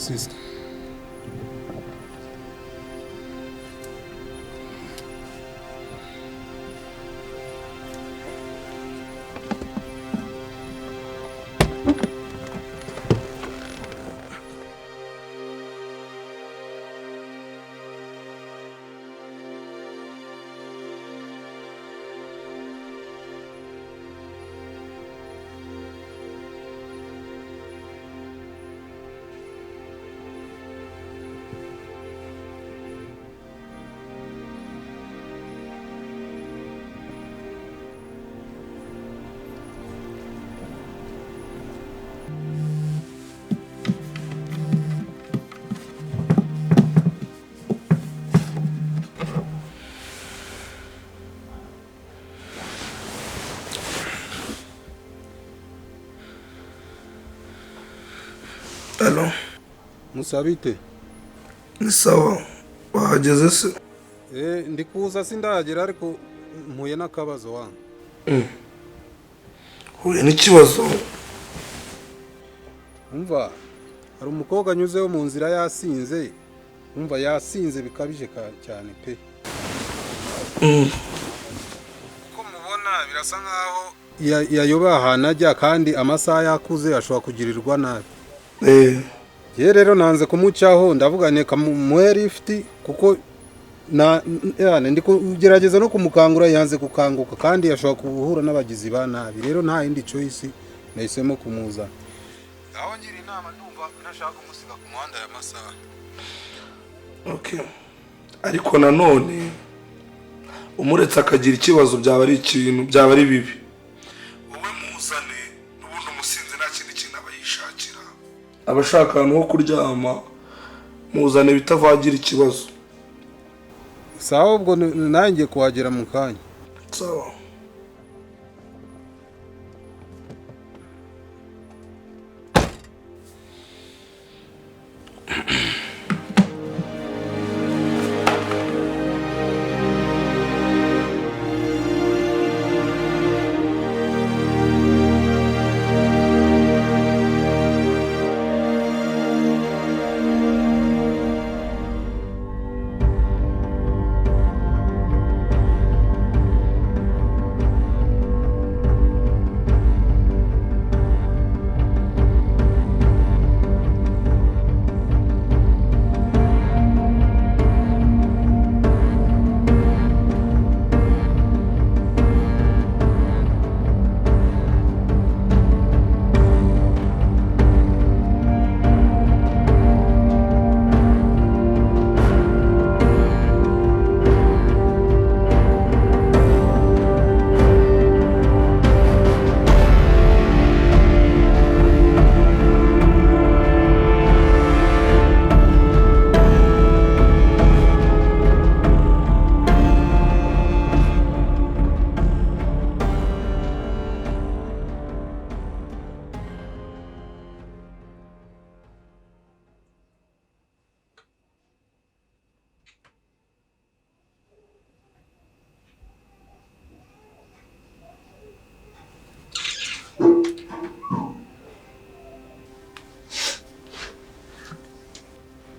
sister. Alo. Musabite. Ni sawa. Wahageze se? Ndi kuza sindagera ariko mpuye n'akabazo wangu. Huye n'ikibazo. Umva, hari umukobwa anyuzeho mu nzira yasinze. Umva yasinze bikabije cyane pe. Uko mubona birasa nkaho yayoba ahantu ajya kandi amasaha yakuze ashobora kugirirwa nabi. Ye rero nanze kumucyaho ndavuga neka muhe lift kuko ndi kugerageza no kumukangura yanze gukanguka kandi yashobora kubuhura n'abagizi ba nabi. Rero nta yindi choice nahisemo kumuza. Aho ngira inama ndumva ntashaka kumusiga ku muhanda ya masaha. Okay. Ariko nanone umuretse akagira ikibazo byaba ari ikintu byaba ari bibi. Wowe muzane n'ubundi umusinze nta kindi kintu abayishakira. Abashaka ahantu ho kuryama muzane bitavagira ikibazo. Sawa ubwo nanjye kuhagera mu kanya. Sawa.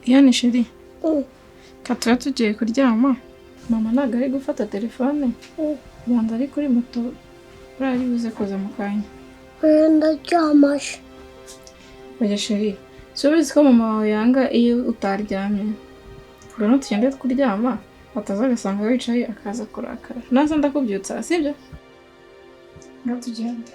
Yani sheri. Katwa tugiye kuryama. Mama ntago ari gufata telefone. Yanda ari kuri moto. Urari buze kuza mu kanya. Ndaryamaje. Oya sheri. Subize ko mama wawe yanga iyo utaryamye. Rero tugende kuryama. Ataza agasanga wicaye akaza kurakara. Naza ndakubyutsa sibyo? Ngatugende.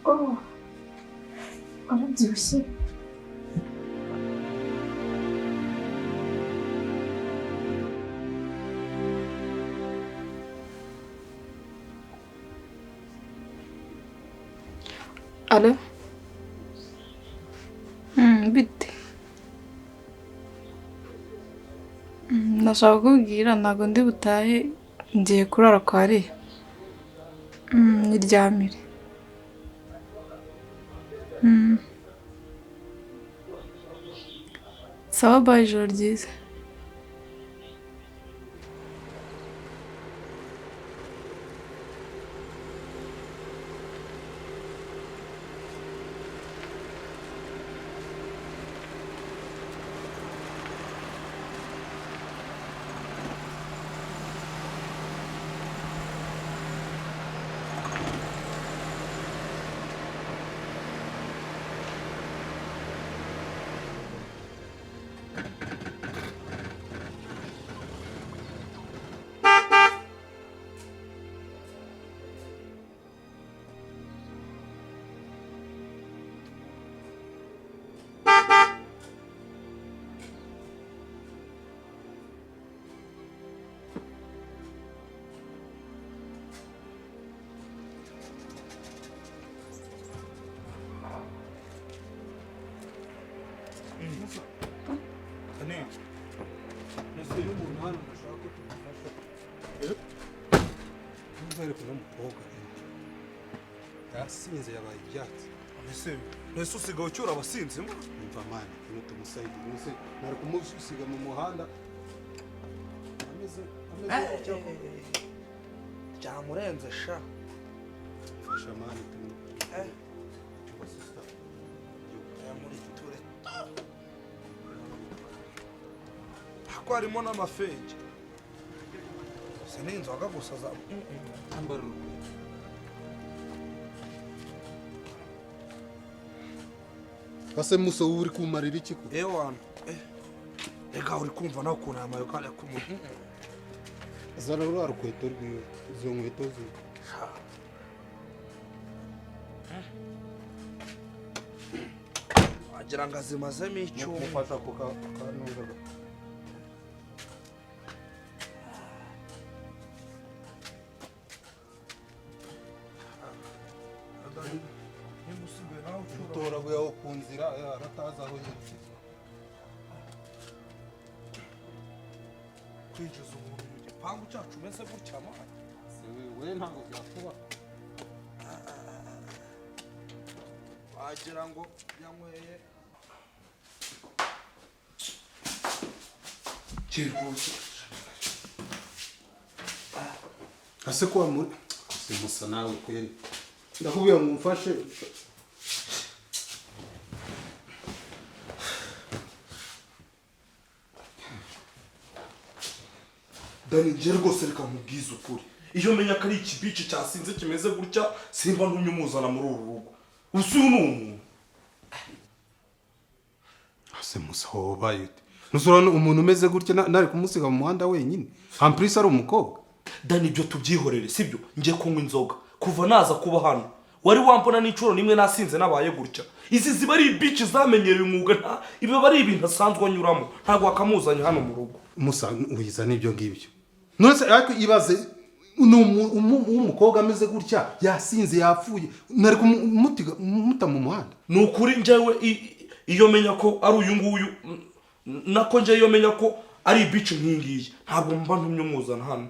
Oh, arabyibushye. Alo? Bite? Ndashaka kukubwira ntabwo ndi butahe ngiye kurara kwa Riya. Niryamire. Sawa bye ijoro ryiza. nkwereka n'umukobwa yasinze yabaye ibyatsi. Ese usigaye ucyura abasinzi mo? Umva mani kunuta umusayidi nuse nari kumusiga mu muhanda ameze gutya byamurenze sha. fasha mani muri ture hako harimo n'amafenge se n'inzoga gusa za ambara Kase muso uri kumarira iki ko? Ewana. Ega uri kumva nawe ukuntu amayo kale kumuntu. Zara uri arukweto rwiwe. Izo nkweto zi. Wagira ngo azimazemo icyuma. Mufata ku kanunga. Tora bwe aho kunzira arataza aho yitse. Kwinjiza umuntu mu gipangu cyacu meze gutya mwana. We ntabwo byakuba. Wagira ngo yanyweye. Kirwose. Ase kwa muri simusa nawe kweri. Ndakubwiye ngo umfashe. Dani je rwose reka mubwize ukuri. Iyo menya ko ari ikibici cyasinze kimeze gutya simba ntumye umuzana muri uru rugo. Usu n'umuntu. Ase musa hobaye. Nusura umuntu umeze gutya nari kumusiga mu muhanda wenyine. Amprisa ari umukobwa. Dani ibyo tubyihorere sibyo ngiye kunywa inzoga kuva naza kuba hano wari wampona n'icuro nimwe nasinze nabaye gutya izi ziba ari bici zamenyereye umwuga nta ibi bari ibintu asanzwe anyuramo ntago akamuzanya hano mu rugo Musa uyiza nibyo ngibyo none ariko ibaze umukobwa ameze gutya yasinze yapfuye nari kumuta mu muhanda nukuri njyewe iyo menya ko ari uyu nguyu nako njye iyo menya ko ari bici nkingiye ntabwo mba ntumye umuzana hano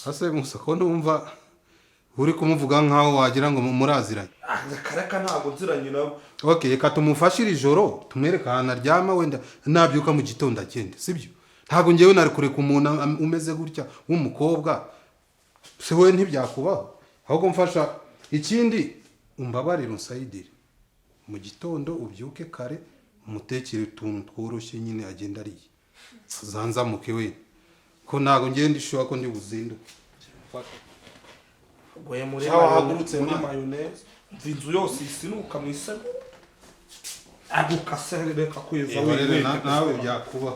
Ase Musa ko ndumva uri kumuvuga nkaho wagira ngo muraziranye. Kareka ntabwo nziranye nawe. Okay, reka tumufashire ijoro tumwereka ahantu aryama wenda nabyuka mu gitondo agende, sibyo? Ntabwo ngewe nari kureka umuntu umeze gutya w'umukobwa. Se we ntibyakubaho. Ahubwo mfasha ikindi umbabarira unsayidire. Mu gitondo ubyuke kare umutekere utuntu tworoshye nyine agenda ariye. Zanzamuke we. Ko ntago ngende ishobora ko ndi buzinduke. Goye muri mayonnaise. Mvinzu yose isinuka mu isego. Agukasere reka kweza wewe nawe byakuba.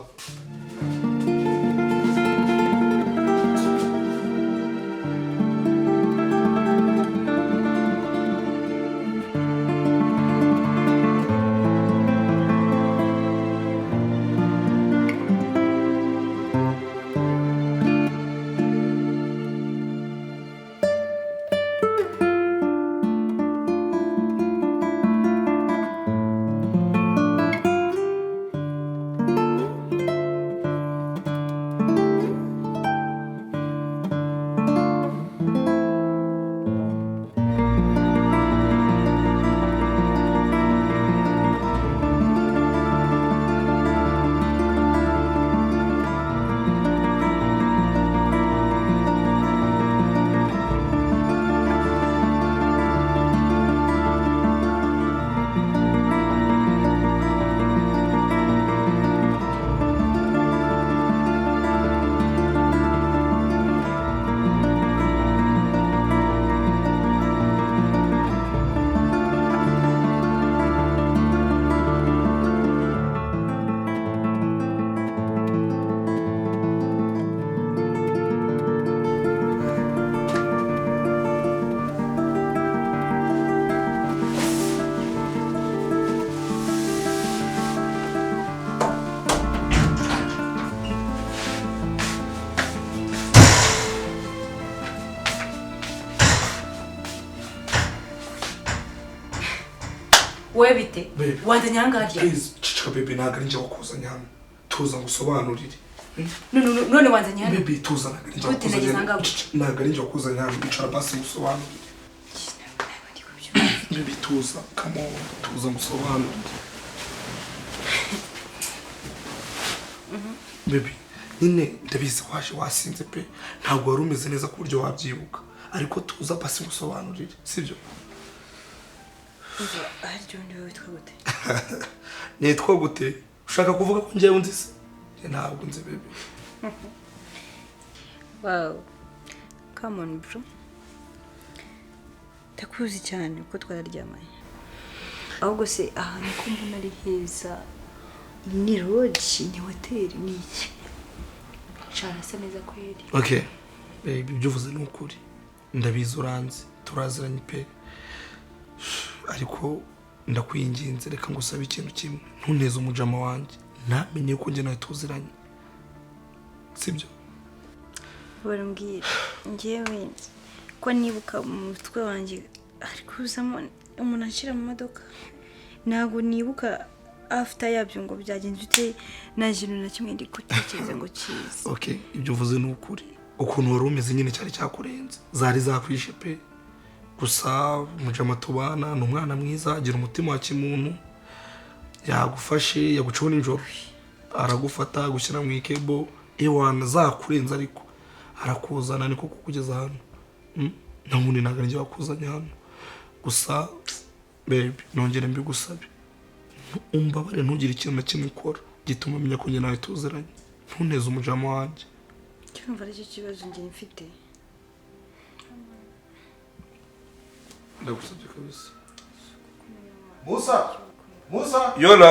Wewe bite? Wande nyangaje. Please, chichika baby ntago ari nje wakuzanya hano. Tuza ngusobanurire. none wanzanye hano baby tuza ntabwo ari njye wakuzanye hano icara basi musobanurire baby tuza come on tuza musobanurire baby nyine ndabizi waje wasinze pe ntabwo wari umeze neza ku buryo wabyibuka ariko tuza basi musobanurire sibyo aryo ndi witwa gute nitwa gute ushaka kuvuga ko njyewe nzi se ntabwo nzi baby wow come on bro takuzi cyane uko twararyamanye ahubwo se aha ni ko mbona ari heza ni lodge ni hotel ni iki cyane se neza kweli okay baby ibyo uvuze ni ukuri ndabizi uranzi turaziranye pe ariko ndakwinginze reka ngusabe ikintu kimwe ntuneze umujama wanjye namenye ko njye nawe tuziranye sibyo barambwira njyewe ko nibuka mu mutwe wanjye ari kuzamo umuntu ashyira mu modoka ntabwo nibuka after yabyo ngo byagenze ute na kintu na kimwe ndi gutekereza ngo kize okay ibyo uvuze ni ukuri ukuntu wari umeze nyine cyari cyakurenze zari zakwishe pe gusa umujama tubana ni umwana mwiza agira umutima wa kimuntu yagufashe yagucaho nijoro aragufata agushyira mu ikebo ewana zakurenze ariko arakuzana niko kukugeza hano nta wundi ntabwo njye wakuzanye hano gusa baby nongere mbigusabe umbabare ntugire ikintu na kimwe ukora gituma menya ko njye nawe tuziranye ntuneze umujama wanjye cyumva ari cyo kibazo njye mfite ndagusabye kabisa Musa Yola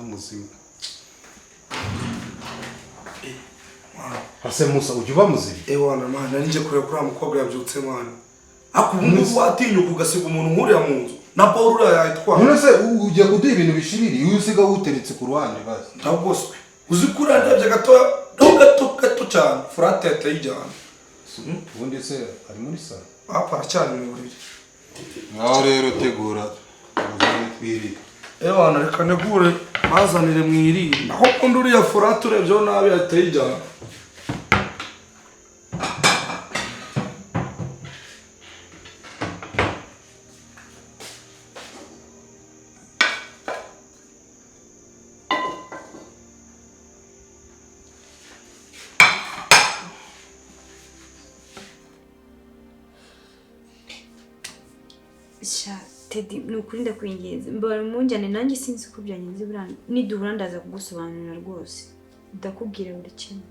muzima Ase Musa ujye uba muzima ewana mana nje kureba kuri mukobwa yabyutse mwana akubungu watinyuka ugasiga umuntu nkuriya mu nzu na Paul uriya yayitwara none se ujya kuduha ibintu bishiriri uyu usiga wuteretse ku ruhande basi ndagoswe uzi kuri ndabye gato cyane furate yatayijyana ubundi se ari muri sala apa cyane mu buriri ngaho rero tegura uzane twiri ewana reka negure bazanire mwirire aho kundi uriya furate urebyeho nabi yatayijyana Teddy nukuri ndakwingenza mbara munjyane nanjye sinzi ko byanyenze burana niduhura ndaza kugusobanurira rwose ndakubwira buri kimwe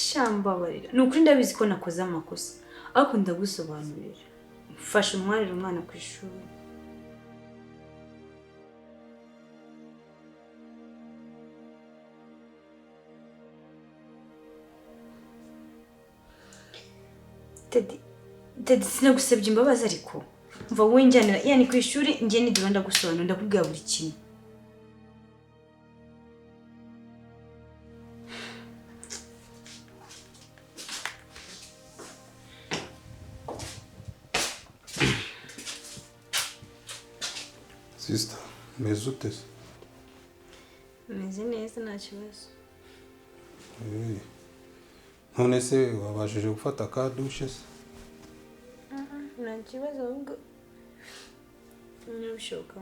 shambabarira nukuri ndabizi ko nakoze amakosa ariko ndagusobanurira mfasha umwana ku ishuri Teddy sinagusabye imbabazi ariko mva wenjyanira yani ku ishuri ngiye niduhura ndagusobanurira ndakubwira buri kimwe Sister meze ute se meze neza nta kibazo none se wabashije gufata ka douche se nta kibazo ahubwo nibishoboka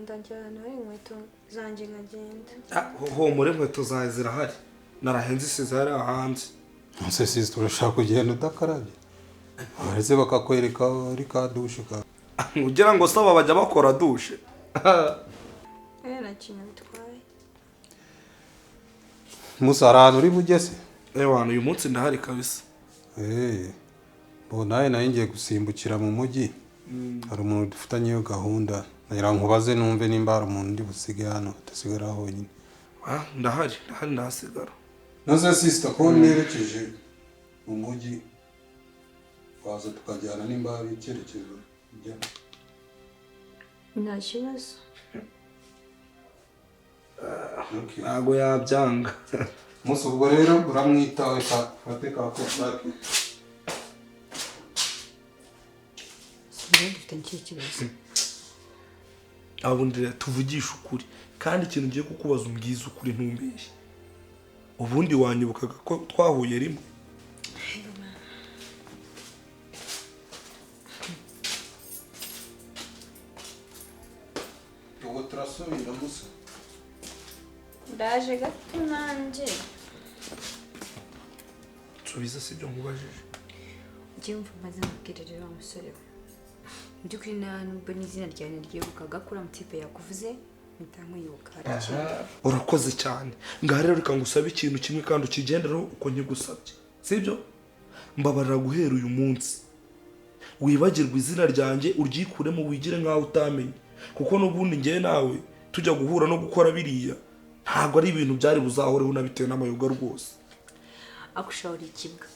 ndajyana inkweto zanjye nkagenda humure inkweto zawe zirahari narahenze isize hariya hanze nonse sister urashaka kugenda udakarabye baretse bakakwereka ari ka douche ka ugira ngo saba bajya bakora douche nta kintu bitwaye Musa ahantu uri bugese ewana uyu munsi ndahari kabisa nawe nawe ngiye gusimbukira mu mujyi hari umuntu dufitanye iyo gahunda nagira ngo nkubaze numve nimba hari umuntu ndi busige hano adasigara honyine ndahari ndahasigara nonse sister ko nerekeje mu mujyi twaza tukajyana nimba hari icyerekezo bijyamo. nta kibazo. ntago yabyanga. Musi ubwo rero uramwitaho fate ka koshake. Sinzi dufite ikibazo. Abundi tuvugisha ukuri kandi ikintu ngiye kukubaza umbwiza ukuri ntumbeshye. Ubundi wanyibukaga ko twahuye rimwe. Ubu turasubira musa. Ndaje gato nanjye. Subiza sibyo nkubajije. Ugiye umva maze mbwirira wa musore we. Mu by'ukuri nubwo n'izina ryawe niryibukaga kuri amutipe yakuvuze ntamwibuka. Urakoze cyane. Ngaha rero reka ngusabe ikintu kimwe kandi ukigenderaho uko nkigusabye. Sibyo? Mbabarira guhera uyu munsi. Wibagirwa izina ryanjye uryikuremo wigire nkaho utamenye. Kuko n'ubundi ngiye nawe tujya guhura no gukora biriya. Ntabwo ari ibintu byari buzahoreho nabitewe n'amayoga rwose. Akushawura ikibwa.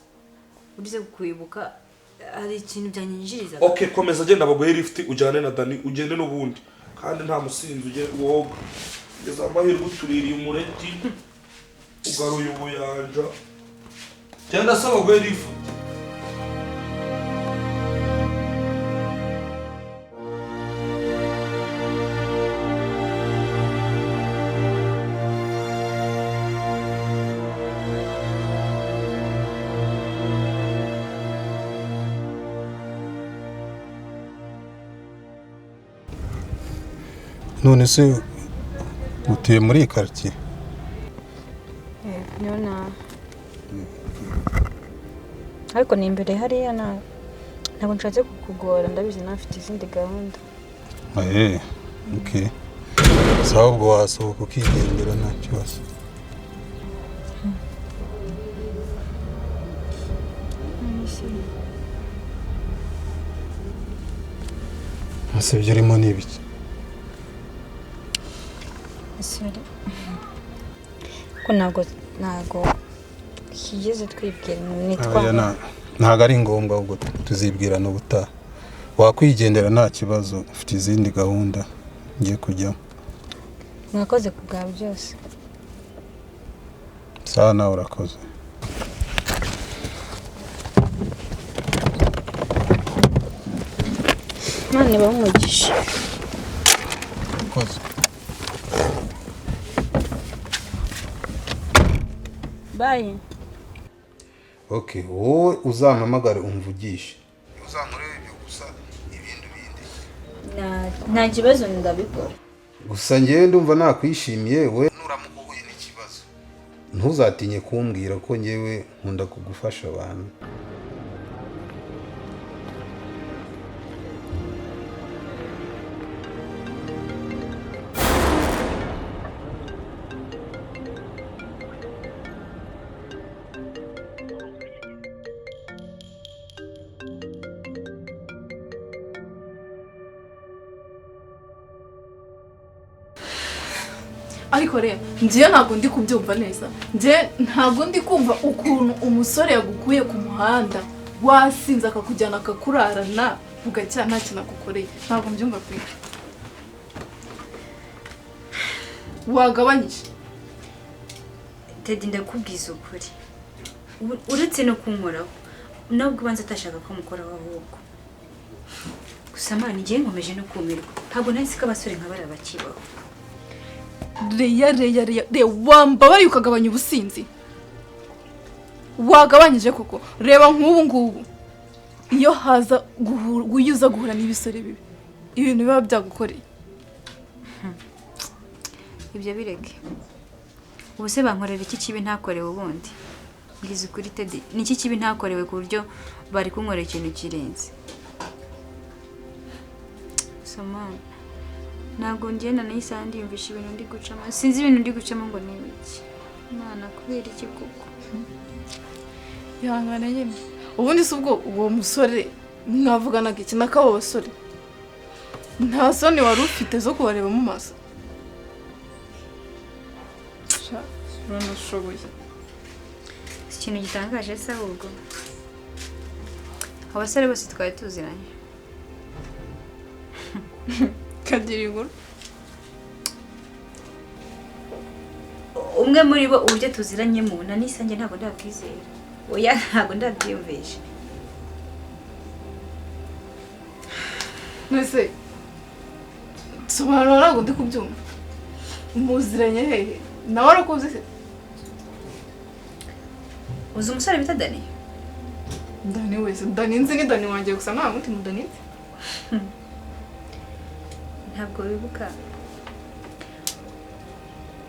Urize kukwibuka hari ikintu byanyinjiriza. Okay, komeza agenda baguhe lift ujyane na Dani ugende n'ubundi. Kandi nta musinzi uje woga. Ngeza amahirwe utuririye umureti. Ugaruye ubuyanja. Genda saba baguhe lift. None se utuye muri quartier? Nona. Ariko ni imbere hariya ntabwo nshatse kukugora ndabizi nafite izindi gahunda. Okay. Sawa ubwo wasohoka ukigendera nta kibazo. Ese urimo n'ibiki? Sorry. Ko ntago kigeze twibwira nitwa. Ntago ari ngombwa ubwo tuzibwirana ubutaha. Wakwigendera nta kibazo ufite izindi gahunda ngiye kujyamo. Mwakoze kubwa byose. Sawa nawe urakoze. Mane bamugisha. Urakoze. Bye. Okay, wowe uzampamagare umvugishe. Uzankorera ibyo gusa ibindi bindi. Nta kibazo ndabikora. Gusa ngewe ndumva nakwishimiye we nuramuko uhuye n'ikibazo. Ntuzatinye kumbwira ko ngewe nkunda kugufasha abantu. ariko rero njye ntabwo ndi kubyumva neza. Njye ntabwo ndi kumva ukuntu umusore yagukuye ku muhanda wasinze akakujyana akakurarana ugacya nta kintu agukoreye. Ntabwo mbyumva pe. Wagabanyije. Teddy ndakubwiza ukuri. Uretse no kunkoraho nabwo banza atashaka ko mukoraho ahubwo. Gusa mani ngiye nkomeje no kumirwa. Ntabwo nahise ko abasore nk'abari abakibaho. Reya wambabariye ukagabanya ubusinzi. Wagabanyije koko. Reba nk'ubu ngubu iyo haza guhura n'ibisore bibi ibintu biba byagukoreye. Ibyo bireke. Ubuse bankorera iki kibi ntakorewe ubundi. Ngize ukuri Teddy ni iki kibi ntakorewe ku buryo bari kunkorera ikintu kirenze. Samana ntabwo ngenda nahise ndiyumvisha ibintu ndi gucamo. Sinzi ibintu ndi gucamo ngo ni iki. Imana kubera iki koko. Yangana nyine. Ubundi se ubwo uwo musore mwavuganaga iki n'akabo basore? Nta soni wari ufite zo kubareba mu maso. Urashoboye. Ikintu gitangaje se ahubwo. abasore bose twari tuziranye. kagira inkuru. Umwe muri bo uburyo tuziranyemo na nisange ntabwo ndabwizera. Oya ntabwo ndabyiyumvisha. Nese sobanura ntabwo ndi kubyumva. Muziranye hehe? Nawe warakuzi se? Uzi umusore bita Dani? Dani wese, Dani nzi ni Dani wanjye gusa nta muti mu Dani. Ntabwo wibuka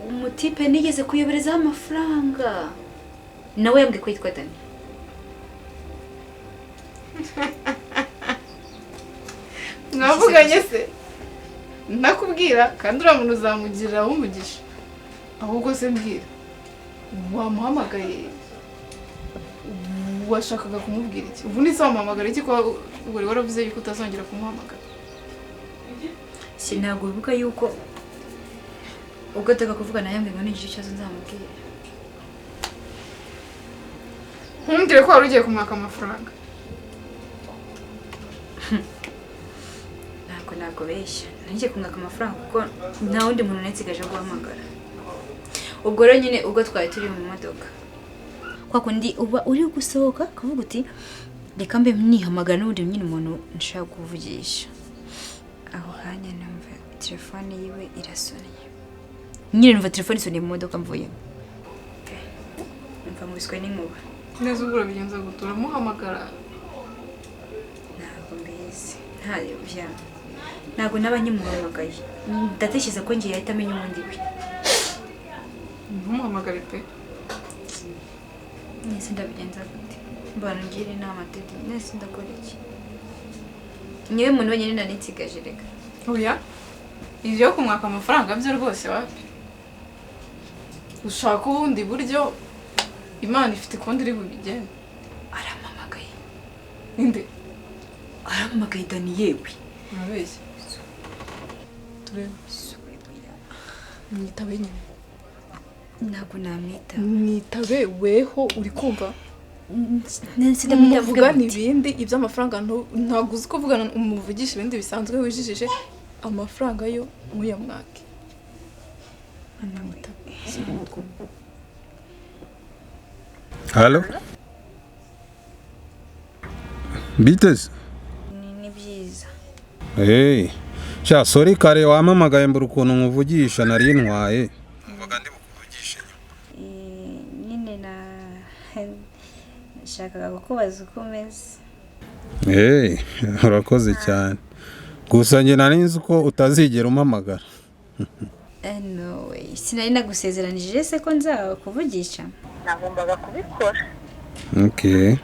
umutipe nigeze kuyoberezaho amafaranga nawe yambwiye ko yitwa Dani. Mwavuganye se? Nakubwira kandi uriya muntu uzamugirira umugisha. Ahubwo se mbwira. Wamuhamagaye. Washakaga kumubwira iki? Ubu ni se wamuhamagara iki ko wari waravuze yuko utazongera kumuhamagara? Sinabwo wibuka yuko ubwo ataka kuvugana yambwiye ngo n'igice cyazo nzamubwira. Ntumbwire ko wari ugiye kumwaka amafaranga. Ntabwo beshya. Ngiye kumwaka amafaranga kuko nta wundi muntu nasigaje guhamagara. Ubwo rero nyine ubwo twari turi mu modoka. Kwa kundi uba uri gusohoka kavuga uti reka mbe mnihamagara n'undi nyine umuntu nshaka kuvugisha. Aho hanya numva telefone yiwe irasonye. Nyine numva telefone isonye mu modoka mvuye. Numva mubiswe n'inkuba. Neza ubwo bigenza gutura muhamagara. Ntabwo mbizi. Ntabwo n'abanyimuhamagaye. Ndatekereza ko ngiye ahita amenya ubundi we. Ntumuhamagare pe. Nese ndabigenza gute? Mbana ngire inama tete. Nese ndakora iki? Niwe muntu wenyine nanitsigaje reka. Oya. Ivyo kumwaka amafaranga byo rwose wapi? Ushaka ubundi buryo Imana ifite kundi iri bubigende. Arampamagaye. Inde? Arampamagaye Dani yewe. Urabeshya. Turebe. Mwitabe nyine. Ntabwo namwita. Mwitabe weho uri kumva? Nese ndamwita vuga n'ibindi iby'amafaranga ntabwo uzi ko vugana umuvugisha ibindi bisanzwe wijijije amafaranga yo muyamwake. Anamwita. Halo? Biteze? Ni byiza. Sha sorry kare wampamagaye mbura ukuntu nkuvugisha nari ntwaye. Mvuga ndi bukuvugishe nyine nashakaga kukubaza uko umeze. Urakoze cyane. Gusa njye nari nzi ko utazigera umpamagara. No way. Sinari nagusezeranije se ko nzakuvugisha. Nagombaga kubikora. Okay.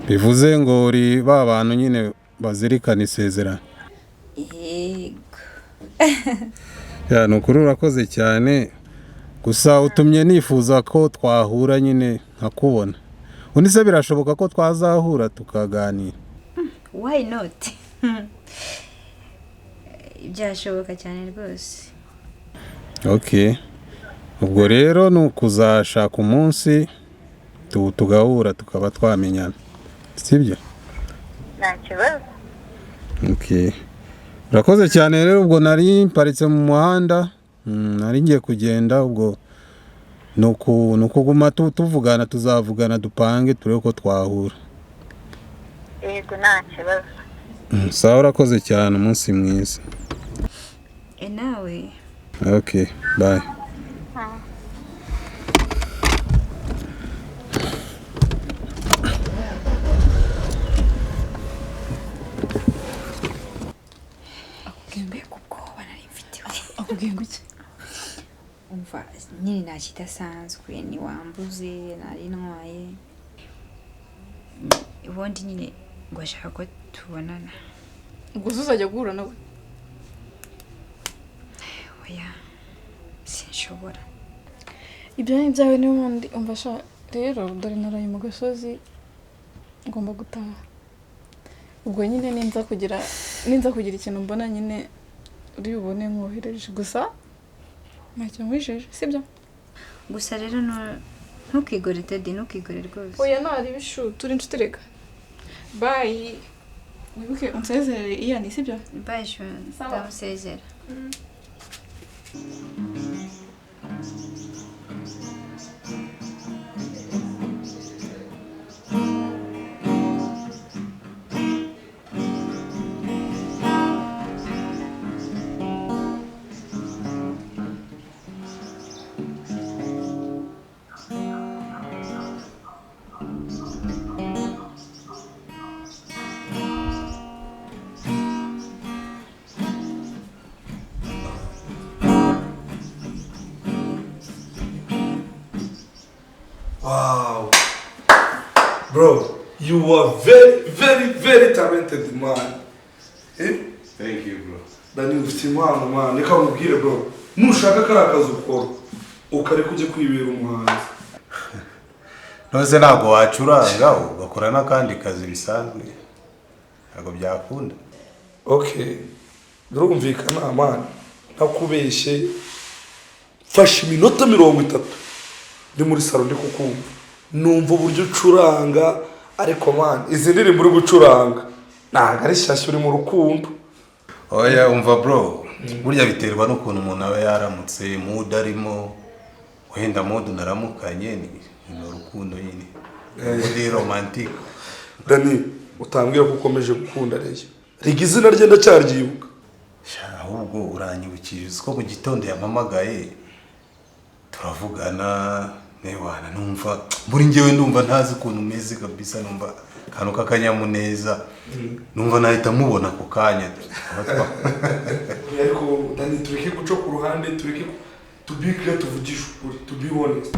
Bivuze ngo uri ba bantu nyine bazirikana isezerano. Yego. Ya nukuri urakoze cyane. Gusa utumye nifuza ko twahura nyine nkakubona. Undi se birashoboka ko twazahura tukaganira. Why not? Byashoboka cyane rwose. Okay. Ubwo rero nukuzashaka umunsi tugahura tukaba twamenyana. Sibyo? Nta kibazo. Okay. Urakoze cyane rero ubwo nari mparitse mu muhanda. Nari ngiye kugenda ubwo nukuguma tuvugana tuzavugana dupange turebe ko twahura. Yego nta kibazo. Sawa urakoze cyane umunsi mwiza. Nawe. Okay, bye. Akubwiye ngo iki? Umva nyine nta kidasanzwe ni wambuze nari ntwaye. Ubundi nyine ngo ashaka ko tubonana. Ubwo uzajya guhura nawe? Oya. Sinshobora. Ibyo ni byawe niyo mpamvu umva sha rero dore naraye mu gasozi ngomba gutaha. Ubwo nyine ninza kugira ikintu mbona nyine uri bubone nkohereje gusa ntacyo mwisheje sibyo? Gusa rero ntukigore Teddy ntukigore rwose. Oya nari bishu turi inshuti reka. bye wibuke unsezerere iyani sibyo Basho ndamusezera. Wow. Bro, you are very talented man. Eh? Thank you bro. Dani ufite impano man. Reka nkubwire bro. Nushaka kari akazi ukora ukareka ujye kwibera umuhanzi. Nose ntabwo wacuranga ugakora n'akandi kazi bisanzwe. Ntabwo byakunda. Okay. Birumvikana man. Ntakubeshye. Fasha iminota 30. Ndi muri salo ndi kukumva. Numva uburyo ucuranga ariko man izi ndirimbo uri gucuranga ntabwo ari shyashya uri mu rukundo. Oya umva bro. Burya biterwa n'ukuntu umuntu aba yaramutse mood arimo wenda mood naramukanye ni urukundo nyine. Muri romantic. Dani utambwira ko ukomeje gukunda reyo. Riga izina rye ndacyaryibuka. Ahubwo uranyibukije ko mu gitondo yampamagaye turavugana newana numva muri ngewe ndumva ntazi ukuntu umeze kabisa numva kanu kakanyamuneza numva nahita mubona ku kanya ariko Dani tureke guca ku ruhande tureke to be clear tuvugisha ukuri to be honest.